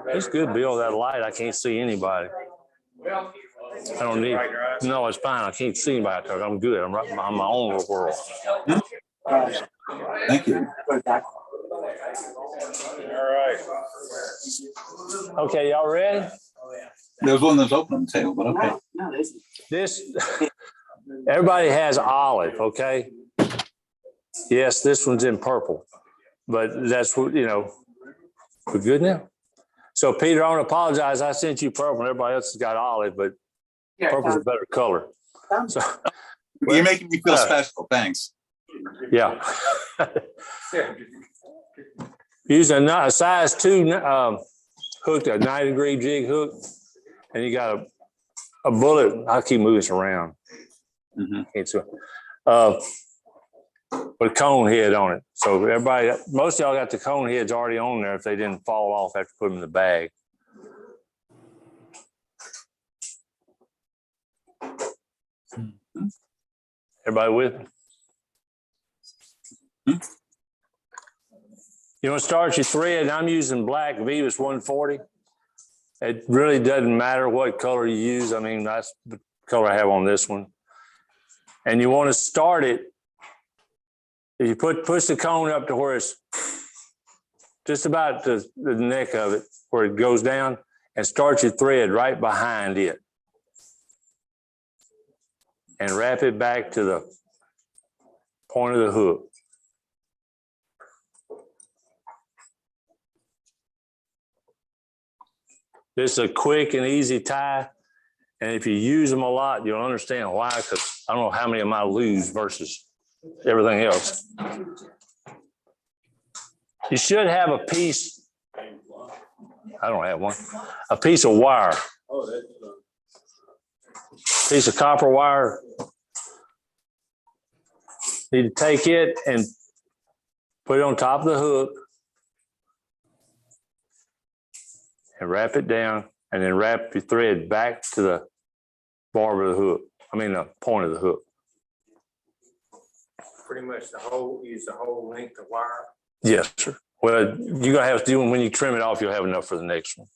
It's good, Bill. That light, I can't see anybody. Well, I don't need. No, it's fine. I can't see anybody. I'm good. I'm right in my own little world. Thank you. all right. Okay, y'all ready? There was one that's open on the table, but okay. This. Everybody has olive, okay? Yes, this one's in purple, but that's what, you know, we're good now. So Peter, I want to apologize. I sent you purple and everybody else has got olive, but purple's a better color. So, You're making me feel special. Thanks. yeah. Using a size 2 hook, a 90-degree jig hook, and you got a bullet. I'll keep moving this around. With a cone head on it. So everybody, most of y'all got the cone heads already on there if they didn't fall off after putting them in the bag. Everybody with me? You want to start your thread? I'm using black Vivus 140. It really doesn't matter what color you use. I mean, that's the color I have on this one. And you want to start it, if you push the cone up to where it's just about the neck of it, where it goes down, and start your thread right behind it. And wrap it back to the point of the hook. This is a quick and easy tie. And if you use them a lot, you'll understand why, because I don't know how many of them I lose versus everything else. You should have a piece. I don't have one. A piece of wire. Piece of copper wire. You need to take it and put it on top of the hook and wrap it down, and then wrap your thread back to the barb of the hook. I mean, the point of the hook. Pretty much use the whole length of wire. Yes, sir. Well, you're gonna have to do when you trim it off, you'll have enough for the next one.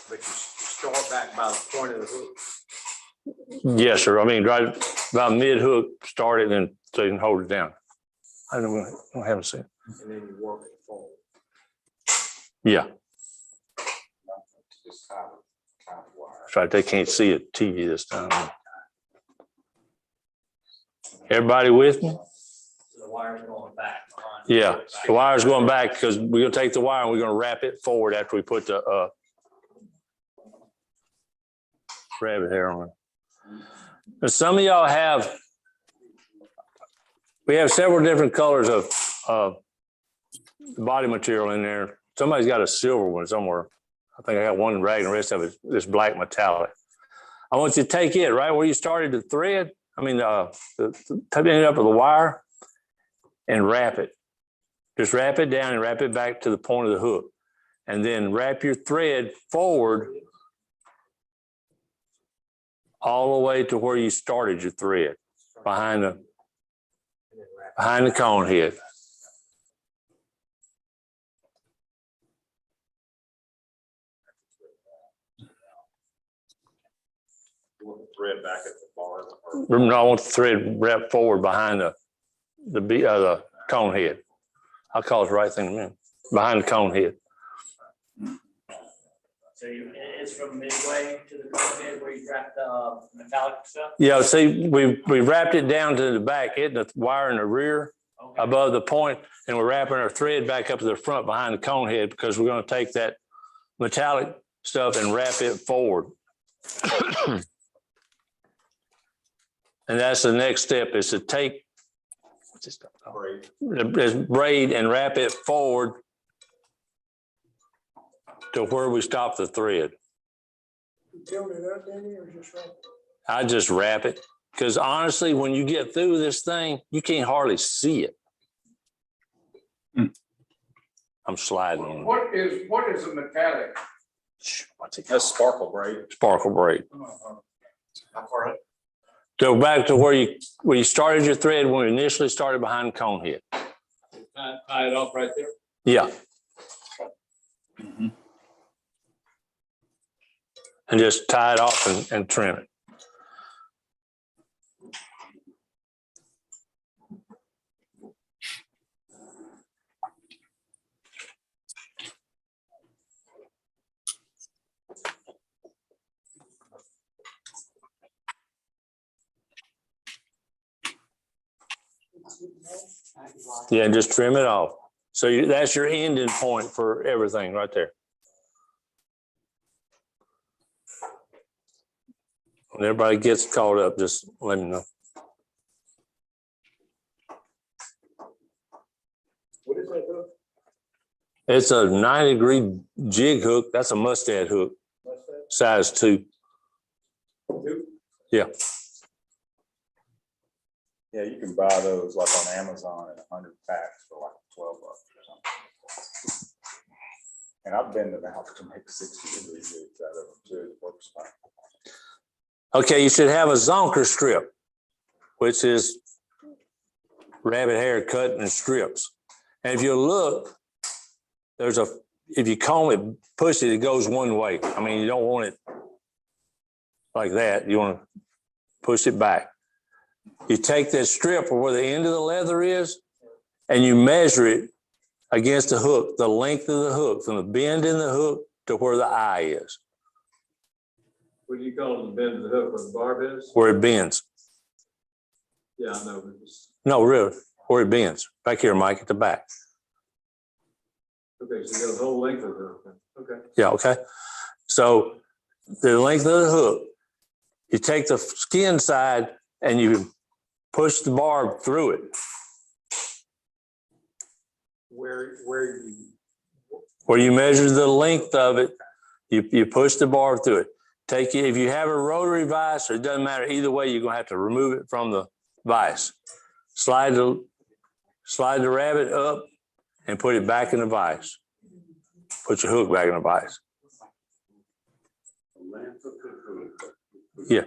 But you start back by the point of the hook. Yes, sir. I mean, right about mid hook, start it, and so you can hold it down. I haven't seen it. And then you work it forward. Yeah, Just tie the wire. that's right. They can't see it TV this time. Everybody with me? So the wire's going back. Yeah, the wire's going back because we're gonna take the wire and we're gonna wrap it forward after we put the rabbit hair on. Now, some of y'all have. We have several different colors of body material in there. Somebody's got a silver one somewhere. I think I got one rag and the rest of it is black metallic. I want you to take it right where you started the thread. I mean, tuck it up with the wire and wrap it. Just wrap it down and wrap it back to the point of the hook. And then wrap your thread forward all the way to where you started your thread, behind the cone head. Thread back at the bar. No, I want the thread wrapped forward behind the cone head. I'll call it the right thing in a minute. Behind the cone head. So it's from midway to the cone head where you wrap the metallic stuff? Yeah, see, we wrapped it down to the back, hitting the wire in the rear above the point, and we're wrapping our thread back up to the front behind the cone head because we're going to take that metallic stuff and wrap it forward. And that's the next step, is to take this braid and wrap it forward to where we stop the thread. You tilt it up, Danny, or just wrap it? I just wrap it because honestly, when you get through this thing, you can't hardly see it. I'm sliding. What is a metallic? What's it? That's sparkle braid. Sparkle braid. How far up? Go back to where you started your thread when we initially started behind the cone head. Tie it off right there. Yeah. Mhm. And just tie it off and trim it. Yeah, and just trim it off. So that's your ending point for everything right there. When everybody gets caught up, just let me know. What is that hook? It's a 90-degree jig hook. That's a mustad hook, What's that? size 2. Two? Yeah. Yeah, you can buy those like on Amazon in 100 packs for like $12 or something. And I've been to the house to make 60-degree jigs out of them too. It works fine. Okay, you should have a zonker strip, which is rabbit hair cut in strips. And if you look, if you comb it, push it, it goes one way. I mean, you don't want it like that. You want to push it back. You take that strip or where the end of the leather is, and you measure it against the hook, the length of the hook, from the bend in the hook to where the eye is. What do you call the bend of the hook where the barb is? Where it bends. Yeah, I know. But it's- No, really, where it bends. Back here, Mike, at the back. Okay, so you got the whole length of the hook. Then. Okay. Yeah, okay. So the length of the hook, you take the skin side and you push the barb through it. Where you measure the length of it, you push the barb through it. If you have a rotary vise, or it doesn't matter, either way, you're gonna have to remove it from the vise. Slide the rabbit up and put it back in the vise. Put your hook back in the vise. Yeah.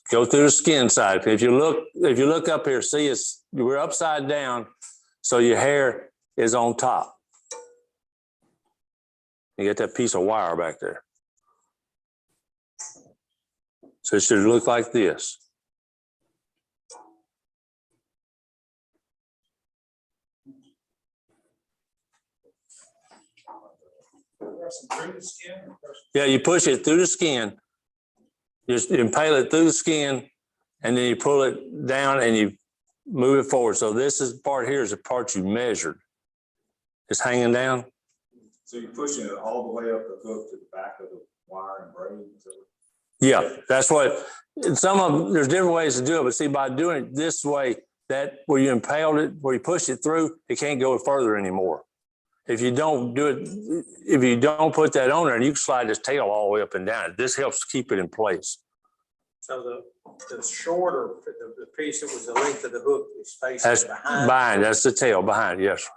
Go through the skin side. If you look up here, see we're upside down, so your hair is on top. You get that piece of wire back there. So it should look like this. Yeah, you push it through the skin. Just impale it through the skin, and then you pull it down and you move it forward. So this part here is the part you measured. It's hanging down. So you're pushing it all the way up the hook to the back of the wire and braid. Yeah, that's what, there's different ways to do it, but see, by doing it this way, that where you impaled it, where you pushed it through, it can't go further anymore. If you don't do it, if you don't put that on there, and you can slide this tail all the way up and down, this helps keep it in place. So the shorter, the piece that was the length of the hook is facing That's behind. that's the tail behind, yes.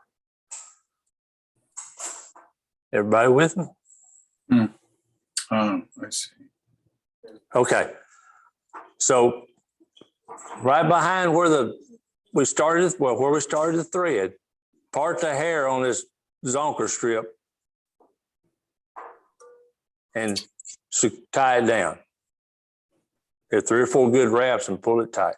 Everybody with me? Let's see. Okay. So right behind where we started the thread, part the hair on this zonker strip and tie it down. Get 3 or 4 good wraps and pull it tight.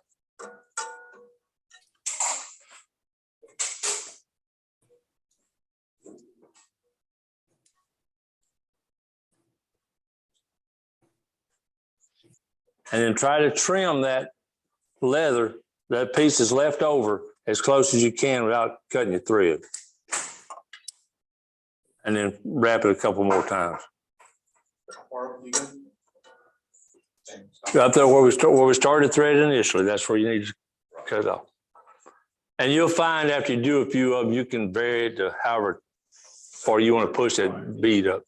And then try to trim that leather, that piece is left over, as close as you can without cutting your thread. And then wrap it a couple more times. Up there where we started threading initially, that's where you need to cut it off. And you'll find after you do a few of them, you can vary it to however far you want to push that bead up.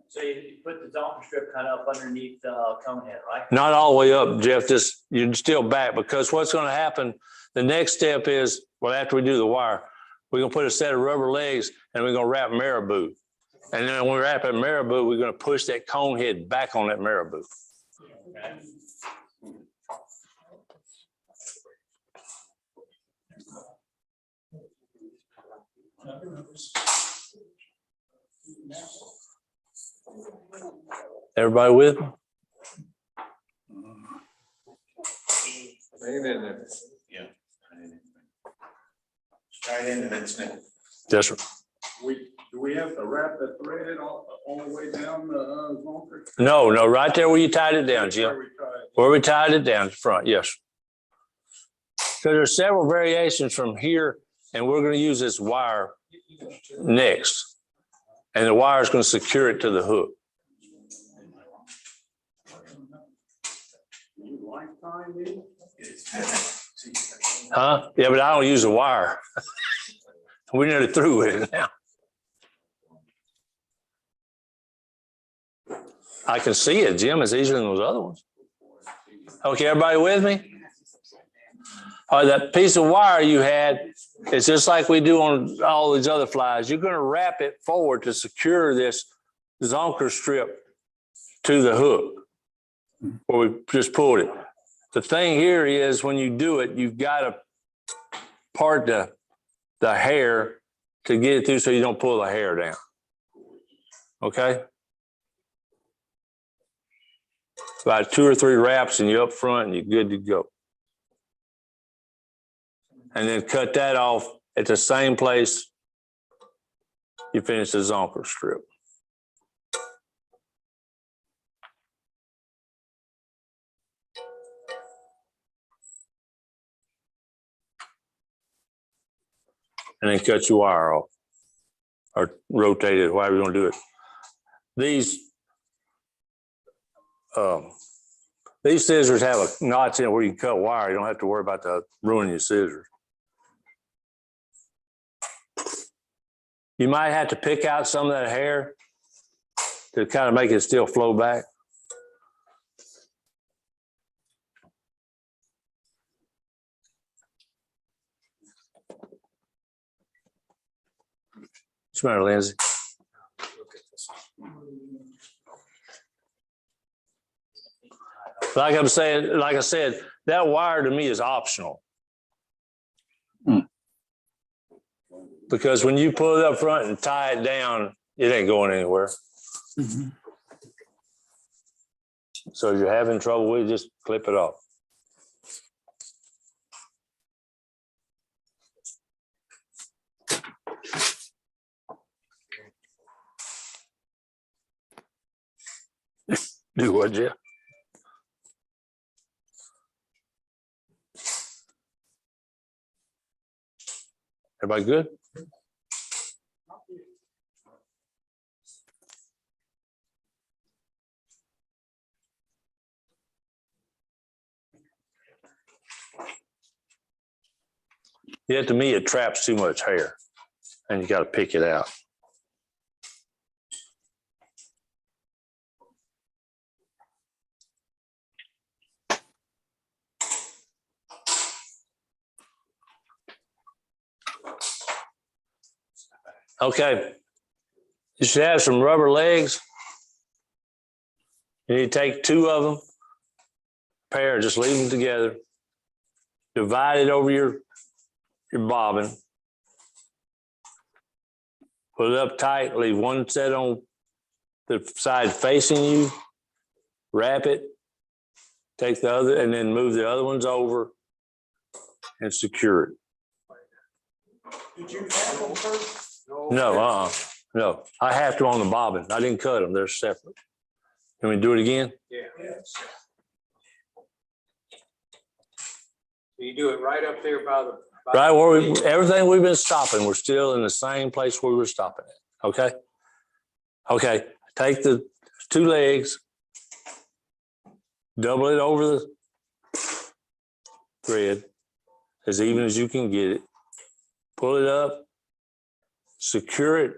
So you put the zonker strip kind of up underneath the cone head, right? Not all the way up, Jeff, just you're still back, because what's going to happen, the next step is, well, after we do the wire, we're going to put a set of rubber legs and we're going to wrap marabou. And then when we wrap that marabou, we're going to push that cone head back on that marabou. Okay. Everybody with me? Ain't in there. Yeah. Straight into that snake. Yes, sir. Do we have to wrap the thread all the way down the bunker? No, no, right there where you tied it down, Jim. Where we tied it down front, yes. So there's several variations from here, and we're going to use this wire next. And the wire is going to secure it to the hook. Huh? Yeah, but I don't use a wire. We're nearly through with it now. I can see it, Jim. It's easier than those other ones. Okay, everybody with me? All right, that piece of wire you had, it's just like we do on all these other flies. You're going to wrap it forward to secure this zonker strip to the hook where we just pulled it. The thing here is when you do it, you've got to part the hair to get it through so you don't pull the hair down. Okay? About 2 or 3 wraps and you're up front and you're good to go. And then cut that off at the same place you finish the zonker strip. And then cut your wire off or rotate it, however you want to do it. These scissors have a notch in it where you can cut wire. You don't have to worry about ruining your scissors. You might have to pick out some of that hair to kind of make it still flow back. What's the matter, Lindsay? Like I said, that wire to me is optional. Because when you pull it up front and tie it down, it ain't going anywhere. Mm-hmm. So if you're having trouble with it, just clip it off. Do what, Jeff? Everybody good? Yeah, to me, it traps too much hair and you got to pick it out. Okay, you should have some rubber legs. You need to take 2 of them, pair, just leave them together. Divide it over your bobbin. Put it up tight, leave one set on the side facing you, wrap it, take the other, and then move the other ones over and secure it. Did you have them first? No, no. I have to on the bobbin. I didn't cut them. They're separate. Can we do it again? Yeah. You do it right up there by the. Right where everything we've been stopping, we're still in the same place where we were stopping it. Okay. Okay. Take the 2 legs, double it over the thread as even as you can get it. Pull it up, secure it,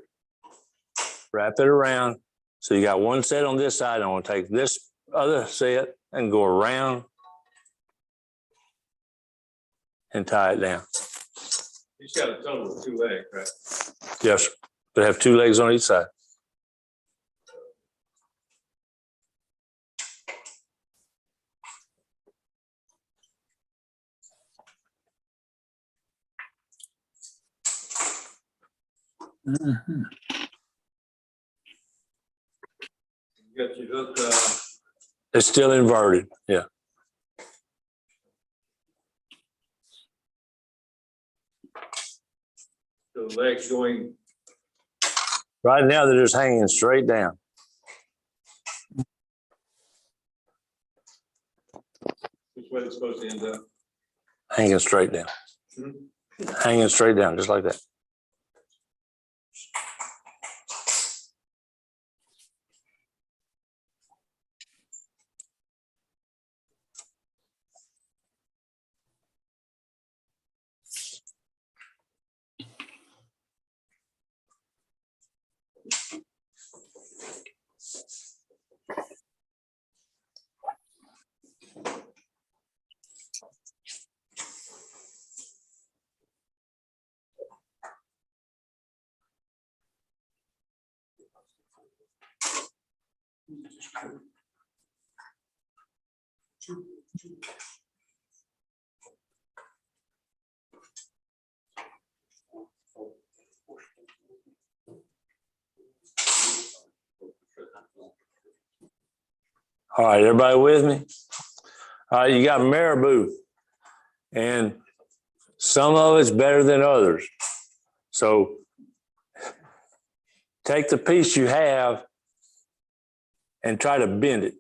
wrap it around. So you got one set on this side. I'm going to take this other set and go around and tie it down. He's got a total of 2 legs, right? Yes, but have 2 legs on each side. Mm-hmm. got your hook, It's still inverted, yeah. the legs going, Right now, they're just hanging straight down. which way it's supposed to end up. Hanging straight down. Hanging straight down, just like that. All right, everybody with me? All right, you got marabou, and some of it's better than others. So take the piece you have and try to bend it.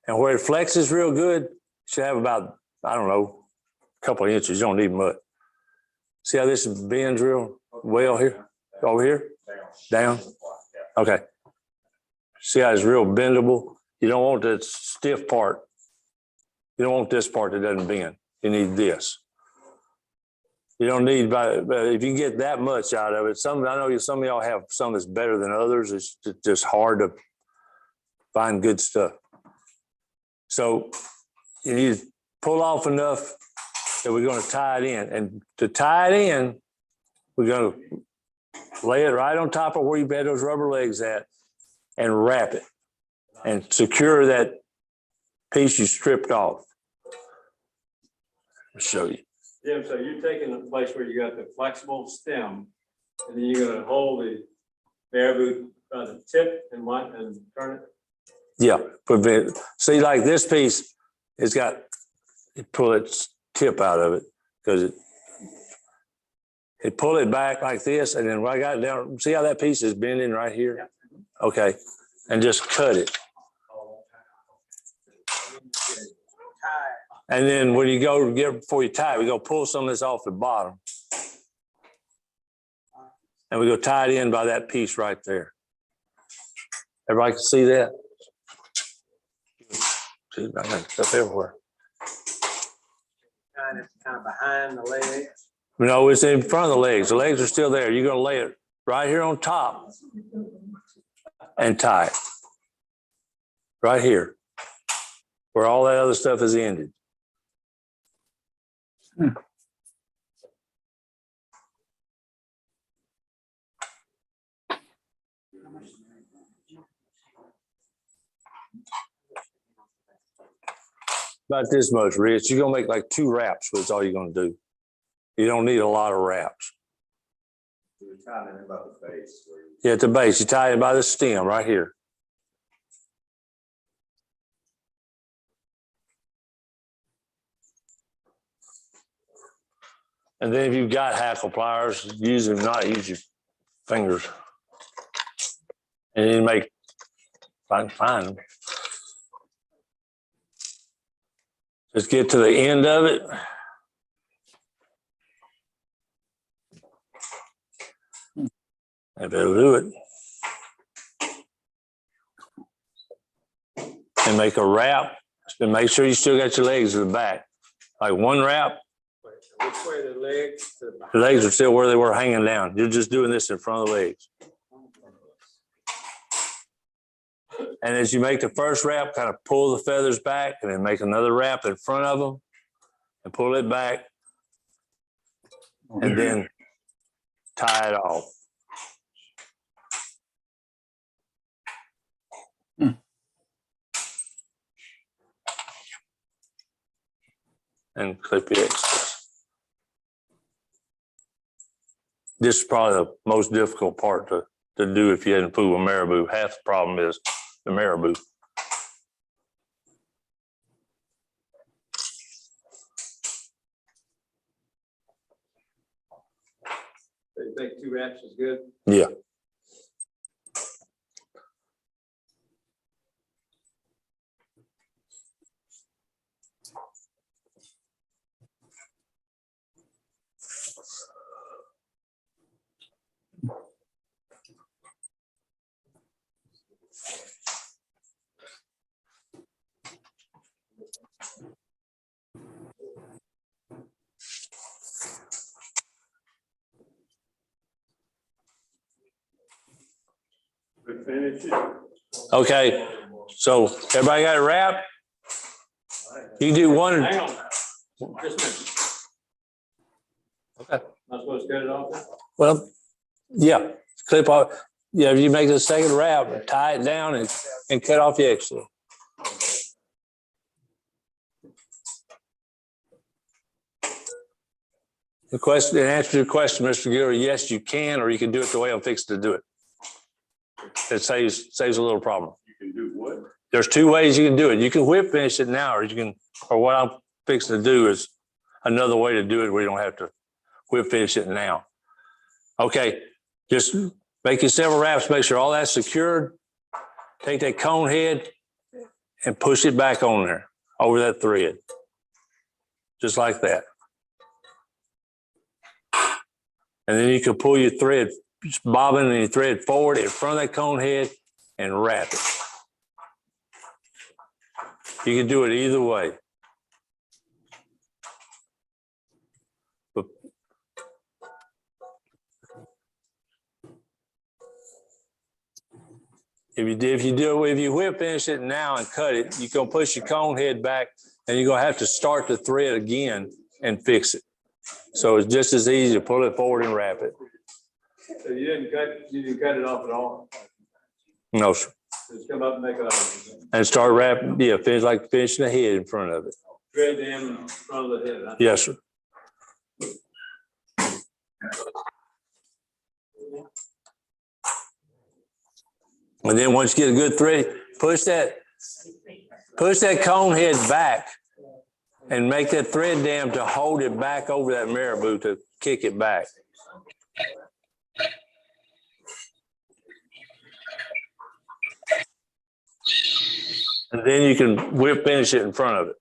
And where it flexes real good, you should have about, I don't know, a couple of inches. You don't need much. See how this bends real well here? Over here? Down? Okay. See how it's real bendable? You don't want that stiff part. You don't want this part that doesn't bend. You need this. You don't need, but if you can get that much out of it, I know some of y'all have some that's better than others. It's just hard to find good stuff. So you need to pull off enough that we're going to tie it in. And to tie it in, we're going to lay it right on top of where you've had those rubber legs at and wrap it and secure that piece you stripped off. I'll show you. Jim, so you're taking the place where you got the flexible stem, and then you're gonna hold the marabou by the tip and turn it. Yeah, prevent. See, like this piece, it's got, you pull its tip out of it because it pull it back like this, and then when I got it down, see how that piece is bending right here? Okay, and just cut it. And then when you go to get before you tie it, we go pull some of this off the bottom. And we go tie it in by that piece right there. Everybody can see that? See, I got stuff everywhere. Kind of behind the leg. No, it's in front of the legs. The legs are still there. You're going to lay it right here on top and tie it. Right here, where all that other stuff is ended. About this much, Rich. You're going to make like 2 wraps, which is all you're going to do. You don't need a lot of wraps. You're tying it about the base. Yeah, at the base. You tie it by the stem right here. And then if you've got hackle pliers, use them, not use your fingers. And then make, if I can find them. Just get to the end of it. And that'll do it. And make a wrap. And make sure you still got your legs in the back. Like 1 wrap. Which way the legs? The legs are still where they were hanging down. You're just doing this in front of the legs. And as you make the first wrap, kind of pull the feathers back and then make another wrap in front of them and pull it back and then tie it off. And clip the excess. This is probably the most difficult part to do if you hadn't fooled with marabou. Half the problem is the marabou. think 2 wraps is good? Yeah. Good finish. Okay, so everybody got it wrapped? You can do one. Hang on. Just a minute. Okay. Not supposed to cut it off? Well, yeah, clip off. Yeah, you make the second wrap, tie it down and cut off the extra. The question, and answer your question, Mr. Gilroy, yes, you can, or you can do it the way I'm fixing to do it. It saves a little problem. You can do what? There's 2 ways you can do it. You can whip finish it now, or what I'm fixing to do is another way to do it where you don't have to whip finish it now. Okay, just make your several wraps, make sure all that's secured. Take that cone head and push it back on there over that thread. Just like that. And then you can pull your thread, just bobbin and your thread forward in front of that cone head and wrap it. You can do it either way. But if you whip finish it now and cut it, you're gonna push your cone head back and you're gonna have to start the thread again and fix it. So it's just as easy to pull it forward and wrap it. So you didn't cut it off at all? No, sir. Just come up and make a And start wrapping, yeah, finish like finishing the head in front of it. thread down in front of the head. Huh? Yes, sir. And then once you get a good thread, push that cone head back and make that thread dam to hold it back over that marabou to kick it back. And then you can whip finish it in front of it.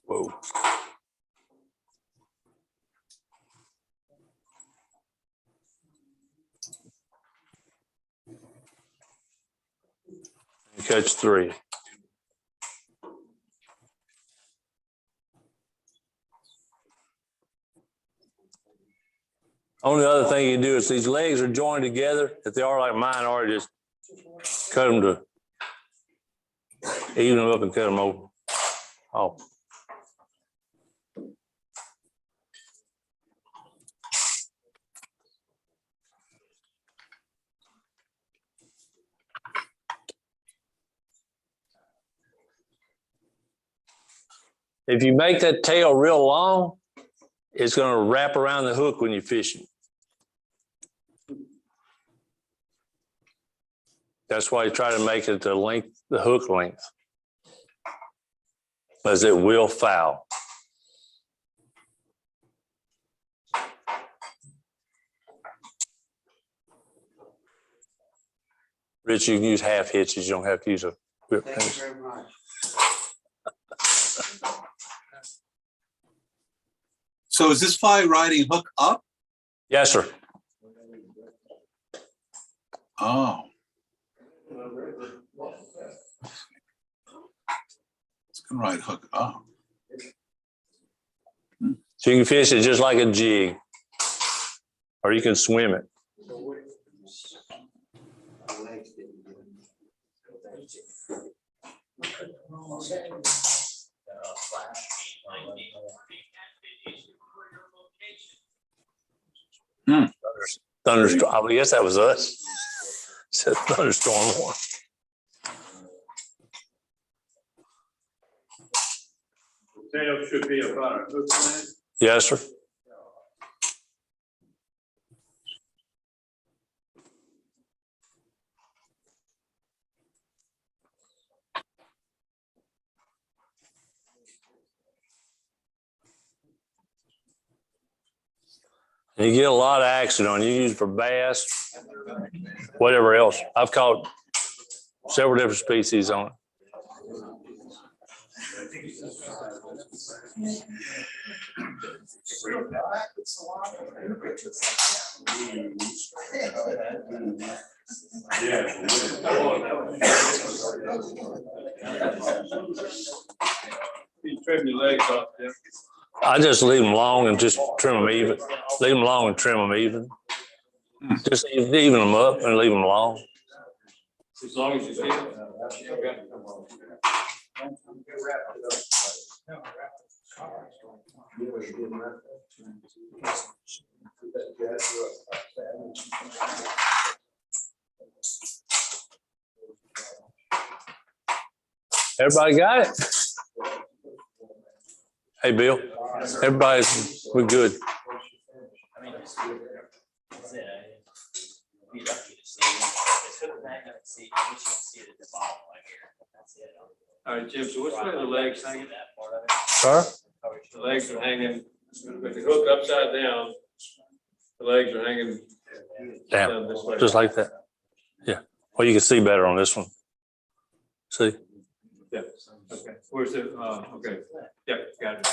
Whoa. Catch 3. Only other thing you can do is these legs are joined together. If they are like mine are, just cut them to even them up and cut them over. Oh. If you make that tail real long, it's going to wrap around the hook when you're fishing. That's why you try to make it the hook length, as it will foul. Rich, you can use half hitches. You don't have to use a whip Thank you finish. very much. So is this fly riding hook up? Yes, sir. Oh. It's gonna ride hook up. So you can fish it just like a jig, or you can swim it. Thunderstorm. I guess that was us. Said thunderstorm one. Tail should be about a hook length. Yes, sir. And you get a lot of action on it. You use it for bass, whatever else. I've caught several different species on it. You trim your legs off, yeah. I just leave them long and just trim them even. Leave them long and trim them even. Just even them up and leave them long. As long as you see it. Okay. Everybody got it? Hey, Bill, we're good. I mean, that's it. Be lucky to see. It's hooked back up and see, you should see it at the bottom right here. That's it. All right, Jim, so which way are the legs hanging? That part of it. Sir? The legs are hanging, with the hook upside down. The legs are hanging down Down, this way. just like that. Yeah. Well, you can see better on this one. See? Yeah, okay. Where's the, okay, yeah, got it.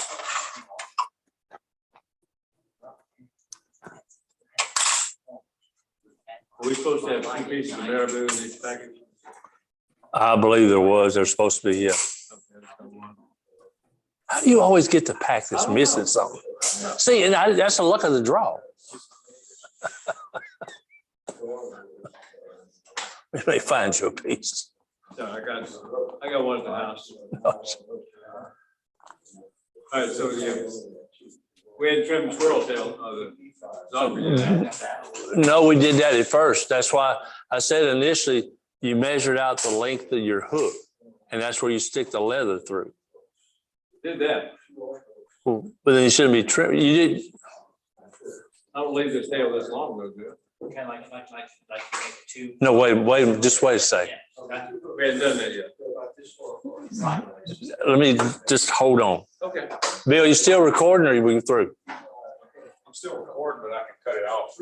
Are we supposed to have 2 pieces of marabou in each package? I believe there was. There's supposed to be, yeah. Okay, that's got one. How do you always get to pack this missing something? See, and that's the luck of the draw. We may find you a piece. So I got one at the house. All right, so we had trimmed squirrel tail of the zombie. No, we did that at first. That's why I said initially, you measured out the length of your hook, and that's where you stick the leather through. Did that. But then you shouldn't be trim. You did. I don't leave this tail this long though, do Kind of like you make two. No, wait, just wait a second. Okay. we hadn't done that yet. Let me just hold on. Okay. Bill, you still recording or are we through? I'm still recording, but I can cut it off.